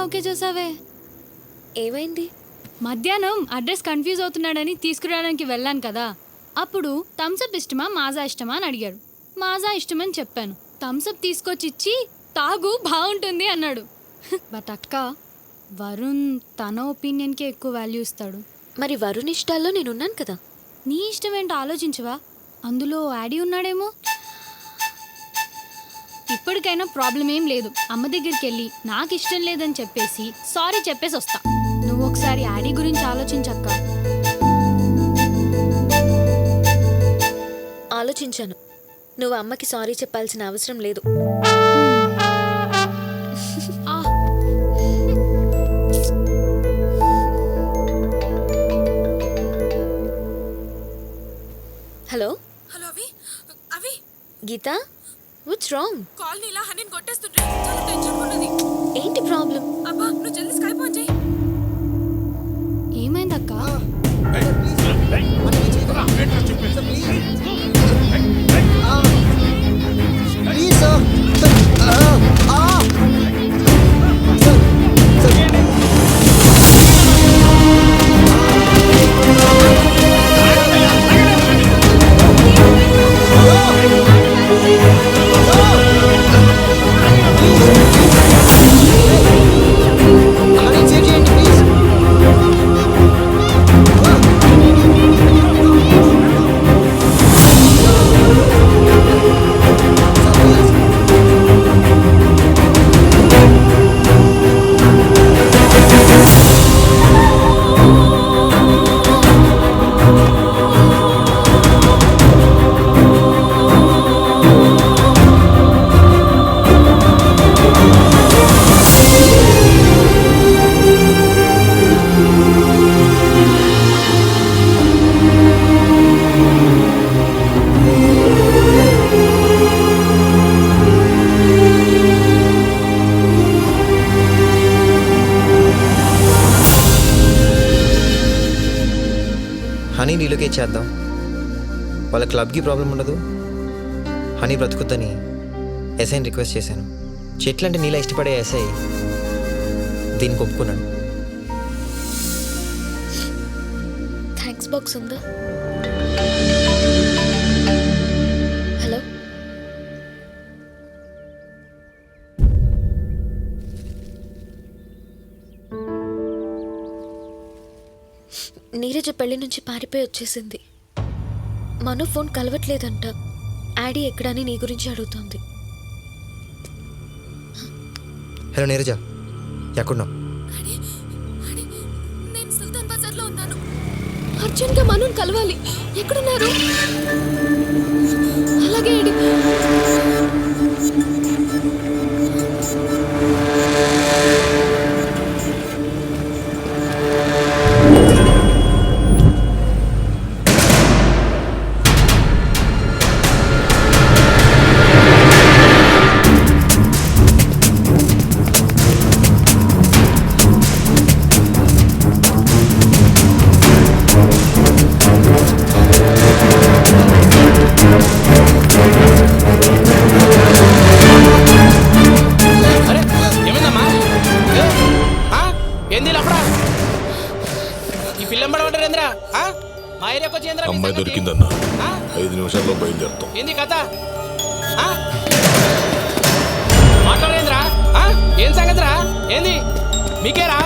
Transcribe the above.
Okay చేసావే? ఏమైంది? మధ్యాహ్నం address confuse అవుతున్నాడని తీసుకురావడానికి వెళ్ళాను కదా, అప్పుడు థమ్స్అప్ ఇష్టమా మాజా ఇష్టమా అని అడిగాడు. మాజా ఇష్టమని చెప్పాను. థమ్స్అప్ తీసుకొచ్చి ఇచ్చి తాగు బాగుంటుంది అన్నాడు. బట్ అక్క, వరుణ్ తన ఒపీనియన్కే ఎక్కువ వాల్యూ ఇస్తాడు. మరి వరుణ్ ఇష్టాల్లో నేనున్నాను కదా. నీ ఇష్టం ఏంటో ఆలోచించవా? అందులో యాడీ ఉన్నాడేమో. ఇప్పటికైనా ప్రాబ్లం ఏం లేదు. అమ్మ దగ్గరికి వెళ్ళి నాకు ఇష్టం లేదని చెప్పేసి సారీ చెప్పేసి వస్తా. నువ్వు ఒకసారి యాడీ గురించి ఆలోచించక్క. ఆలోచించాను. నువ్వు అమ్మకి సారీ చెప్పాల్సిన అవసరం లేదు. హలో హలో అవి అవి గీత, వాట్స్ రాంగ్? కాలనీలా హనీని కొట్టేస్తుంటే చాలా టెన్షన్ ఉన్నది. ఏంటి ప్రాబ్లం? అబ్బా నువ్వు జల్దీ స్కై ఫోన్ చేయి. ఏమైందక్క? హనీ రీలొకేట్ చేద్దాం. వాళ్ళ క్లబ్కి ప్రాబ్లం ఉండదు. హనీ బ్రతుకుద్దని ఎస్ఐని రిక్వెస్ట్ చేశాను. చెట్లు అంటే నీలా ఇష్టపడే ఎస్ఐ దీనికి ఒప్పుకున్నాడు. థ్యాంక్స్ బాక్స్ ఉందా? హలో, నీరజ పెళ్లి నుంచి పారిపోయి వచ్చేసింది. మను ఫోన్ కలవట్లేదంట. యాడీ ఎక్కడని నీ గురించి అడుగుతోంది. హలో నీరజ, ఎక్కడున్నావు? నేను సుల్తాన్ బజార్ లో ఉన్నాను. అర్జెంట్గా మనుని కలవాలి. ఎక్కడున్నారు? అలాగే ఏడి. అమ్మాయి దొరికిందన్నా. 5 నిమిషాల్లో బయలుదేరుతాం. ఏంది కథ? మాట్లాడేంద్రా? ఏం సంగతిరా? ఏంది మీకేరా?